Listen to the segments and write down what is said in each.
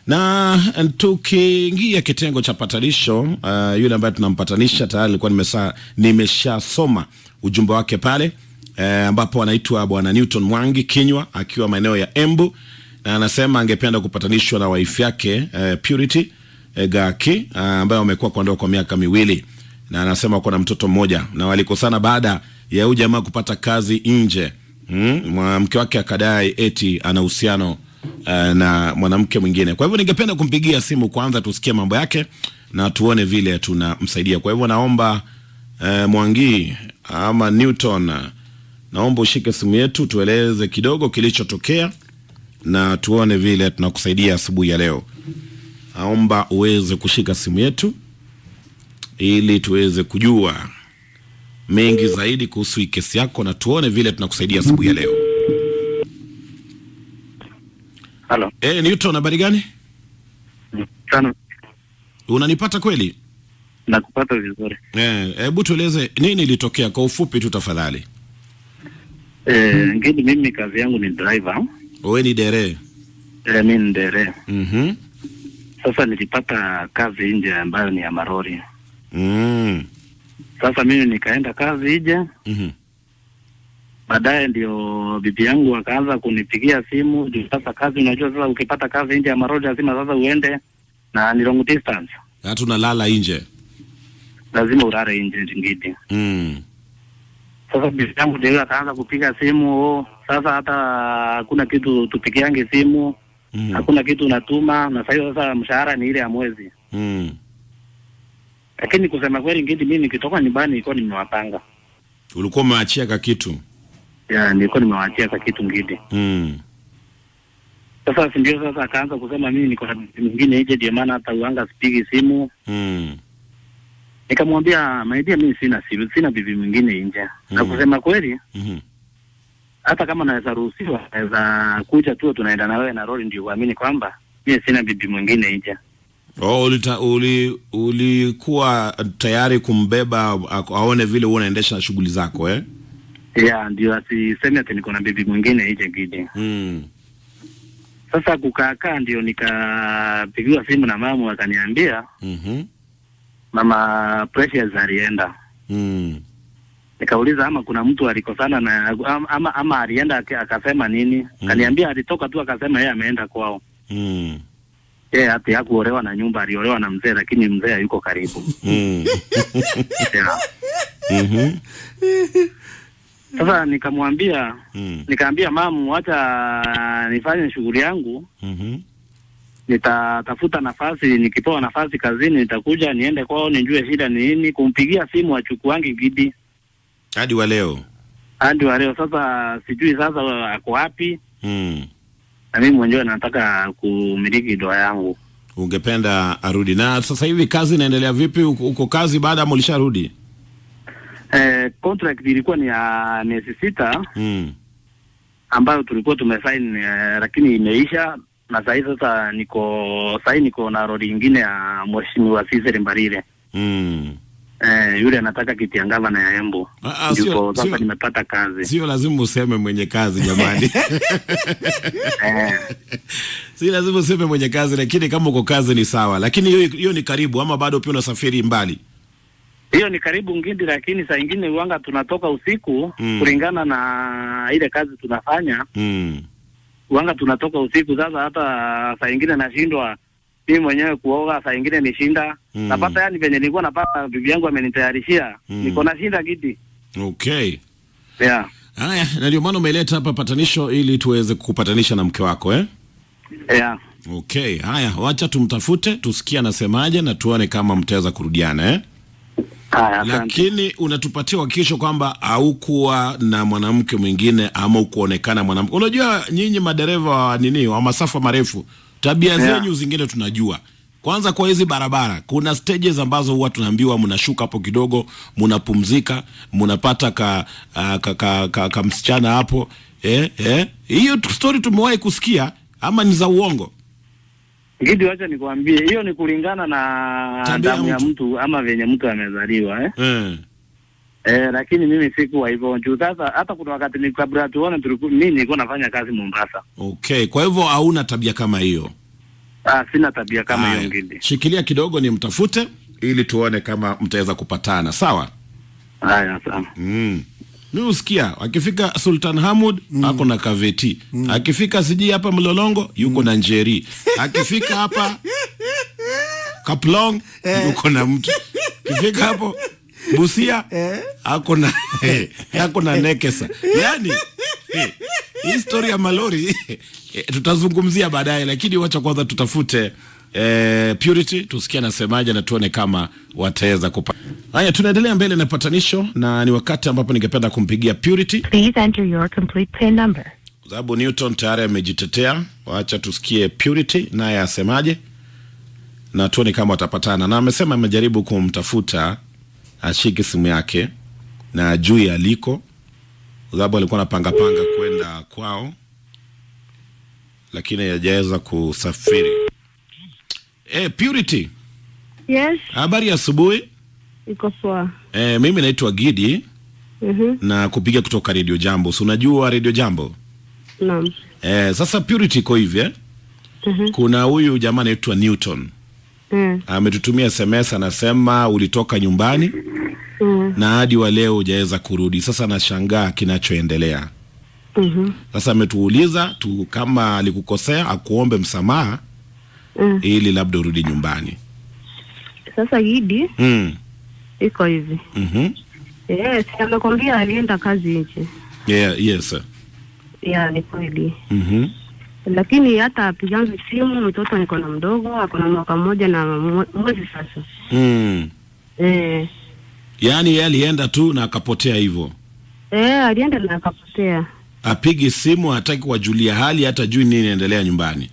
Na tukiingia kitengo cha patanisho, yule ambaye tunampatanisha tayari alikuwa nimeshasoma ujumbe wake pale, ambapo anaitwa Bwana Newton Mwangi Kinywa akiwa maeneo ya Embu, na anasema angependa kupatanishwa na wife yake Purity Gaki, ambaye wamekuwa kwa ndoa kwa miaka miwili, na anasema kuna mtoto mmoja na walikosana baada ya huyu jamaa kupata kazi nje. Mke wake akadai eti ana uhusiano na mwanamke mwingine. Kwa hivyo ningependa kumpigia simu kwanza tusikie mambo yake na tuone vile tunamsaidia. Kwa hivyo naomba Mwangi ama Newton, naomba ushike simu yetu tueleze kidogo kilichotokea na tuone vile tunakusaidia asubuhi ya leo. Naomba uweze kushika simu yetu ili tuweze kujua mengi zaidi kuhusu kesi yako na tuone vile tunakusaidia asubuhi ya leo. Hello. Newton, habari gani? Sana. Unanipata kweli? Nakupata vizuri. Hebu tueleze nini ilitokea kwa ufupi tu tafadhali. Ngine mimi kazi yangu ni driver. Wewe ni dere? Mimi ni dere. Sasa nilipata kazi nje ambayo ni ya marori. Sasa mimi nikaenda kazi nje. Baadaye ndio bibi yangu akaanza kunipigia simu. Sasa kazi, unajua sasa ukipata kazi nje ya marodi lazima sasa uende na ni long distance. Hata unalala nje. Lazima ulale nje ngidi. Sasa bibi yangu ndio akaanza kupiga simu. Sasa hata hakuna kitu tupigiange simu. Hakuna kitu unatuma na sasa mshahara ni ile ya mwezi. Lakini kusema kweli ngidi mimi nikitoka nyumbani nilikuwa nimewapanga. Ulikuwa umeachia ka kitu? Ya, nilikuwa nimewaachia kwa kitu ngidi. Sasa ndio sasa akaanza kusema mimi niko na bibi mwingine nje, ndio maana hata uanga sipigi simu. Nikamwambia maidia, mimi sina bibi mwingine nje. Na kusema kweli, hata kama naweza ruhusiwa, naweza kuja tu tunaenda na wewe na roli, ndio uamini kwamba mimi sina bibi mwingine nje. Ulikuwa tayari kumbeba aone vile unaendesha shughuli zako Ya, ndio asiseme ati niko na bibi mwingine nje gidi. Sasa kukaa ndio nikapigiwa simu na mama akaniambia Mama Precious alienda. Nikauliza ama kuna mtu alikosana na ama alienda akasema nini? Kaniambia alitoka tu akasema yeye ameenda kwao. Hata hakuolewa na nyumba, aliolewa na mzee, lakini mzee yuko karibu. Sasa nikamwambia, nikaambia mamu, acha nifanye shughuli yangu. Nitatafuta nafasi, nikipewa nafasi kazini nitakuja niende kwao nijue shida ni nini. Kumpigia simu achukuangi gidi. Hadi wa leo. Sasa sijui sasa ako wapi. Na mimi mwenyewe nataka kumiliki doa yangu. Ungependa arudi. Na sasa hivi kazi inaendelea vipi? Uko kazi baada ya ulisharudi? Contract ilikuwa ni ya miezi 6 ambayo tulikuwa tumesign, lakini imeisha. Na sasa niko na rodi nyingine ya Mheshimiwa Cecil Mbarire. Yule anataka kitiangava na ya Embu. Ndipo sasa nimepata kazi. Sio lazima useme mwenye kazi jamani. Si lazima useme mwenye kazi, lakini kama uko kazi ni sawa. Lakini hiyo ni karibu ama bado pia unasafiri mbali? Hiyo ni karibu ngindi, lakini saa nyingine uanga tunatoka usiku kulingana na ile kazi tunafanya. Uanga tunatoka usiku. Sasa hata saa nyingine nashindwa mimi mwenyewe kuoga, saa nyingine nishinda. Napata yani venye nilikuwa napata bibi yangu amenitayarishia. Niko na shinda gidi. Okay. Yeah. Haya, na ndio maana umeleta hapa patanisho ili tuweze kukupatanisha na mke wako Yeah. Okay. Haya, wacha tumtafute, tusikie anasemaje na tuone kama mtaweza kurudiana Lakini unatupatia hakikisho kwamba haukuwa na mwanamke mwingine ama ukuonekana mwanamke. Unajua nyinyi madereva wa masafa marefu, tabia zenyu zingine tunajua. Kwanza kwa hizi barabara, kuna stages ambazo huwa tunaambiwa mnashuka hapo kidogo, mnapumzika, mnapata ka msichana hapo. Hiyo story tumewahi kusikia ama ni za uongo? Ngidi, wacha nikwambie, hiyo ni kulingana na damu ya mtu ama venye mtu amezaliwa Lakini mimi sikuwa hivyo. Sasa hata kuna wakati kabla tuone mimi nilikuwa nafanya kazi Mombasa. Okay, kwa hivyo hauna tabia kama hiyo? Sina tabia kama hiyo Ngindi. Shikilia kidogo ni mtafute ili tuone kama mtaweza kupatana, sawa? Haya, sawa. Mimi usikia akifika Sultan Hamud ako na Kaveti. Akifika siji hapa Mlolongo yuko na Njeri. Akifika hapa Kaplong yuko na mtu. Akifika hapo Busia ako na Nekesa. Yaani historia ya malori tutazungumzia baadaye, lakini wacha kwanza tutafute Purity, tusikie anasemaje na tuone kama wataweza kupata. Haya, tunaendelea mbele na patanisho, na ni wakati ambapo ningependa kumpigia Purity. Please enter your complete PIN number. Sababu Newton tayari amejitetea, wacha tusikie Purity naye asemaje na tuone kama watapatana. Na amesema amejaribu kumtafuta ashike simu yake na ajui aliko, sababu alikuwa anapanga kwenda kwao lakini hajaweza kusafiri. Purity. Yes. Habari ya asubuhi. Iko poa. Mimi naitwa Gidi. Na kupiga kutoka Radio Jambo. Si unajua Radio Jambo? Naam. Sasa Purity iko hivi kuna huyu jamaa anaitwa Newton. Ametutumia SMS anasema ulitoka nyumbani na hadi wa leo hujaweza kurudi. Sasa nashangaa kinachoendelea. Sasa ametuuliza tu kama alikukosea akuombe msamaha ili labda urudi nyumbani. Sasa Gidi iko hivi. Yes, amekwambia alienda kazi nje. Yes sir. Ni kweli. Lakini hata apigange simu, mtoto niko na mdogo, ako na mwaka mmoja na mwezi sasa. Yaani yeye alienda tu na akapotea hivyo. Alienda na akapotea. Apigi simu, hataki kuwajulia hali, hata jui nini inaendelea nyumbani.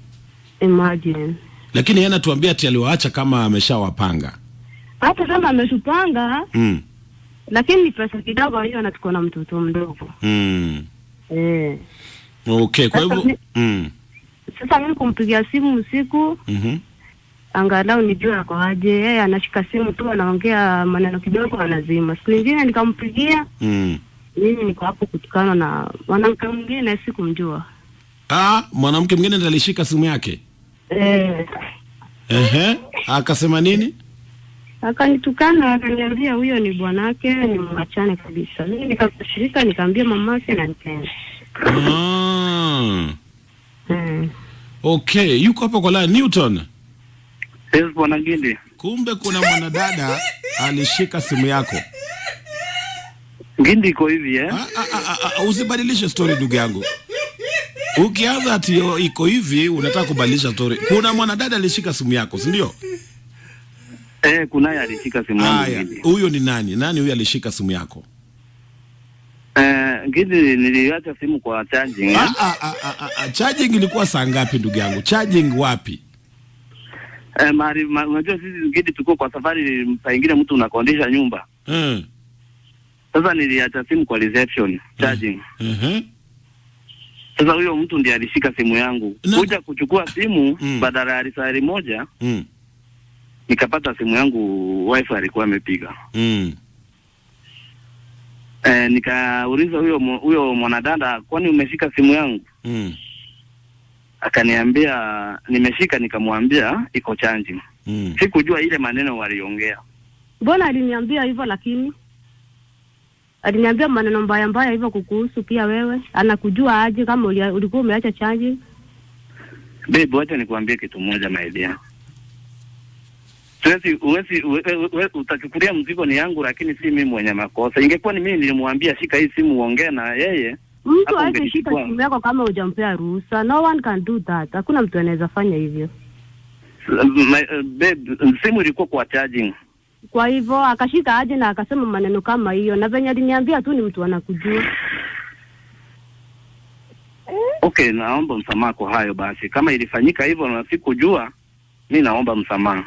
Imagine. Lakini yeye anatuambia ati aliwaacha kama ameshawapanga. Hata kama ameshupanga, lakini pesa kidogo hiyo, na tuko na mtoto mdogo. Okay, kwa hivyo sasa mimi kumpigia simu usiku, angalau nijue ako aje. Yeye anashika simu tu, anaongea maneno kidogo, anazima. Siku nyingine nikampigia, mimi niko hapo kutukana na mwanamke mwingine sikumjua. Mwanamke mwingine ndiye alishika simu yake? Akasema nini? Akanitukana, akaniambia huyo ni bwanake, ni mwachane kabisa. Mimi nikakashirika, nikamwambia mamake na nipende. Okay, yuko hapo kwa la Newton. Yes, bwana Gindi. Kumbe kuna mwanadada alishika simu yako. Ngindi iko hivi Usibadilishe story ndugu yangu. Ukianza ati iko hivi unataka kubadilisha story. Kuna mwanadada alishika simu yako, si ndio? Kunaye alishika simu yangu. Huyo ni nani? Nani huyo alishika simu yako? Ngindi, niliacha simu kwa charging. Charging ilikuwa saa ngapi ndugu yangu? Charging wapi? Unajua sisi Ngindi tuko kwa safari, saa nyingine mtu unakondisha nyumba. Sasa niliacha simu kwa reception charging. Sasa huyo mtu ndiye alishika simu yangu. Kuja kuchukua simu badala ya risali moja. Nikapata simu yangu wifi alikuwa amepiga. Nikauliza huyo mwanadada, kwani umeshika simu yangu? Akaniambia nimeshika, nikamwambia iko charging. Sikujua ile maneno waliongea. Mbona aliniambia hivyo? Lakini aliniambia maneno mbaya hivyo kukuhusu pia wewe. Anakujua aje kama ulikuwa umeacha charging? Babe, wacha nikwambie kitu moja my dear. Uwezi utachukulia mzigo ni yangu, lakini si mimi mwenye makosa. Ingekuwa ni mimi nilimwambia shika hii simu uongee na yeye. Mtu hawezi shika simu yako kama hujampea ruhusa. No one can do that. Hakuna mtu anaweza fanya hivyo. Babe, simu ilikuwa kwa charging. Kwa hivyo akashika aje na akasema maneno kama hiyo, na venye aliniambia tu ni mtu anakujua. Okay, naomba msamaha kwa hayo basi. Kama ilifanyika hivyo na sikujua, mimi naomba msamaha.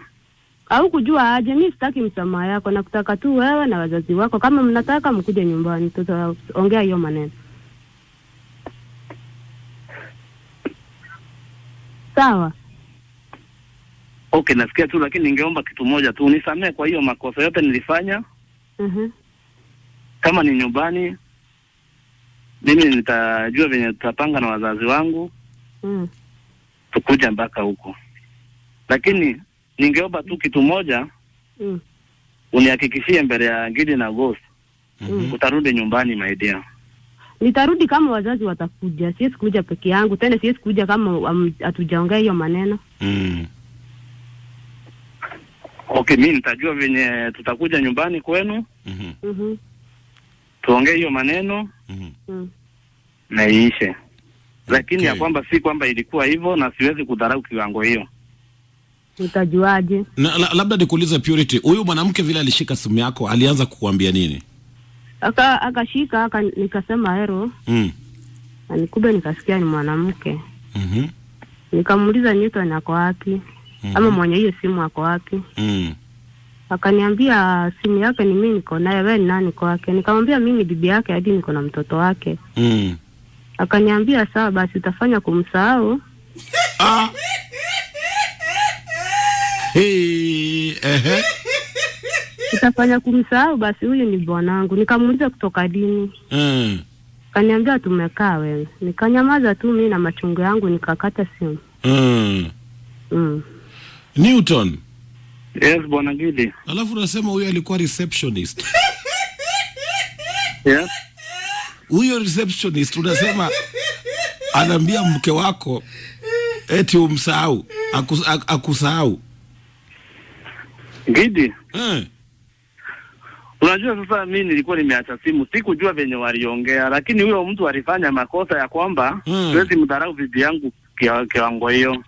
Au kujua aje, mimi sitaki msamaha yako, na kutaka tu wewe na wazazi wako kama mnataka mkuje nyumbani tutaongea hiyo maneno. Sawa? Okay, nasikia tu, lakini ningeomba kitu moja tu, unisamehe kwa hiyo makosa yote nilifanya. Kama ni nyumbani, mimi nitajua venye tutapanga na wazazi wangu. Tukuja mpaka huko. lakini ningeomba tu kitu moja, unihakikishie mbele ya Ngidi na Ghost utarudi nyumbani my dear. Nitarudi kama wazazi watakuja. Siwezi kuja peke yangu. Tena siwezi kuja kama hatujaongea hiyo maneno. Okay, mimi nitajua venye tutakuja nyumbani kwenu. Tuongee hiyo maneno. Na iishe. Lakini ya kwamba si kwamba ilikuwa hivyo na siwezi kudharau kiwango hiyo. Utajuaje? Labda nikuulize Purity, huyu mwanamke vile alishika simu yako alianza kukuambia nini? Akashika nikasema hero. Nikube nikasikia ni mwanamke. Nikamuuliza Newton ako wapi? Ama mwenye hiyo simu ako wapi? Akaniambia simu yake ni mimi niko naye, wewe ni nani kwake? Nikamwambia mimi bibi yake hadi niko na mtoto wake. Akaniambia sawa basi utafanya kumsahau. Utafanya kumsahau basi huyu ni bwanangu. Nikamuuliza kutoka dini. Kaniambia tumekaa wewe. Nikanyamaza tu mimi na machungu yangu nikakata simu. Newton. Yes, bwana Gidi. Alafu unasema huyo alikuwa receptionist. Yes. Huyo receptionist unasema anaambia mke wako eti umsahau, akusahau. Gidi. Unajua sasa mimi nilikuwa nimeacha simu, sikujua venye waliongea, lakini huyo mtu alifanya makosa ya kwamba siwezi mdharau bibi yangu kiwango hiyo.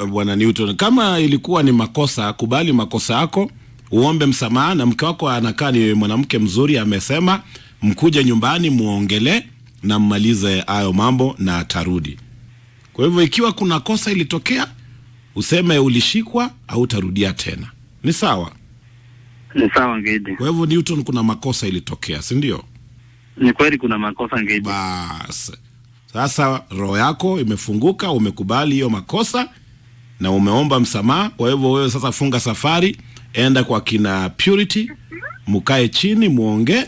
Bwana Newton, kama ilikuwa ni makosa, kubali makosa yako, uombe msamaha, na mke wako anakaa ni mwanamke mzuri, amesema mkuje nyumbani muongele na mmalize hayo mambo na atarudi. Kwa hivyo ikiwa kuna kosa ilitokea, useme ulishikwa au utarudia tena. Ni sawa? Ni sawa Ngidi. Kwa hivyo Newton, kuna makosa ilitokea, si ndio? Ni kweli kuna makosa Ngidi. Bas. Sasa roho yako imefunguka, umekubali hiyo makosa na umeomba msamaha. Kwa hivyo wewe sasa funga safari, enda kwa kina Purity, mkae chini muongee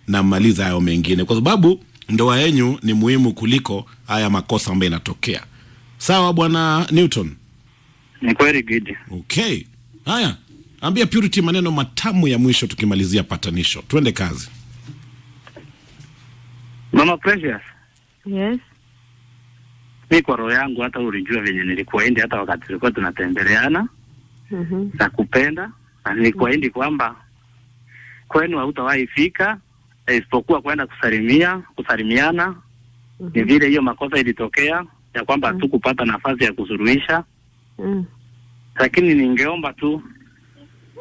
na maliza hayo mengine, kwa sababu ndoa yenu ni muhimu kuliko haya makosa ambayo yanatokea. Sawa bwana Newton? Ni kweli Gidi. Okay. Haya, ambia Purity maneno matamu ya mwisho tukimalizia patanisho. Twende kazi. Mama Precious. Yes. Mimi kwa roho yangu hata ulijua venye nilikuahidi hata wakati tulikuwa tunatembeleana. Na kupenda, na nilikuahidi kwamba kwenu hautawahi fika isipokuwa kwenda kusalimiana. Ni vile hiyo makosa ilitokea ya kwamba hatukupata nafasi ya kusuluhisha. Lakini ningeomba tu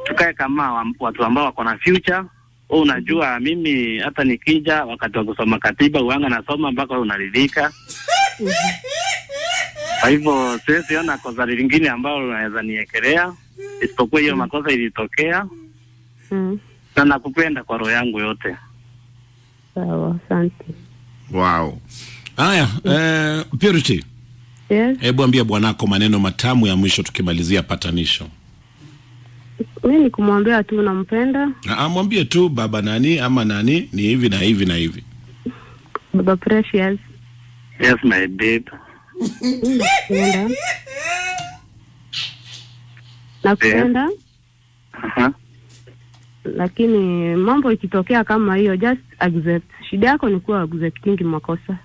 tukae kama watu ambao wako na future. Unajua mimi hata nikija wakati wa kusoma katiba uanga nasoma mpaka unaridhika. Kwa hivyo siwezi ona kosa lingine ambalo unaweza niekelea isipokuwa hiyo makosa ilitokea. Na nakupenda kwa roho yangu yote. Sawa, asante. Wow. Haya, Purity. Yes. Hebu ambia bwanako maneno matamu ya mwisho tukimalizia patanisho. Mimi kumwambia tu nampenda. Mwambie tu baba nani ama nani ni hivi na hivi na hivi. Baba Precious. Yes my babe. Nakupenda. Lakini mambo ikitokea kama hiyo just accept. Shida yako ni kuwa accepting makosa.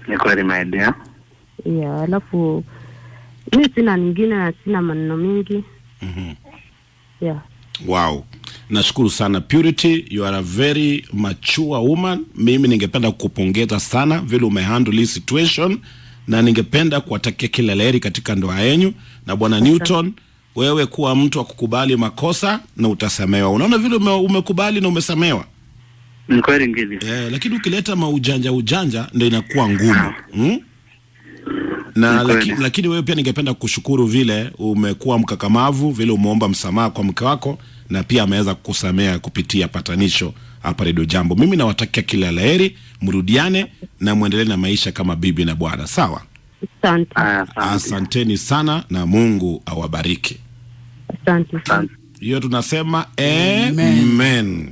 Ni kweli my dear. Yeah, alafu mimi sina nyingine na sina maneno mengi. Yeah. Wow. Nashukuru sana Purity, you are a very mature woman. Mimi ningependa kukupongeza sana vile umehandle hii situation, na ningependa kuwatakia kila laheri katika ndoa yenu. Na bwana Newton, wewe kuwa mtu wa kukubali makosa na utasamehewa. Unaona vile umekubali na umesamehewa? Ni kweli Ngidi. Lakini ukileta ujanja ndio inakuwa ngumu. Na lakini wewe pia ningependa kukushukuru vile umekuwa mkakamavu, vile umeomba msamaha kwa mke wako na pia ameweza kukusamea kupitia patanisho hapa Radio Jambo. Mimi nawatakia kila laheri, mrudiane na muendelee na maisha kama bibi na bwana. Sawa? Asante. Asanteni sana na Mungu awabariki. Asante. Hiyo tunasema amen.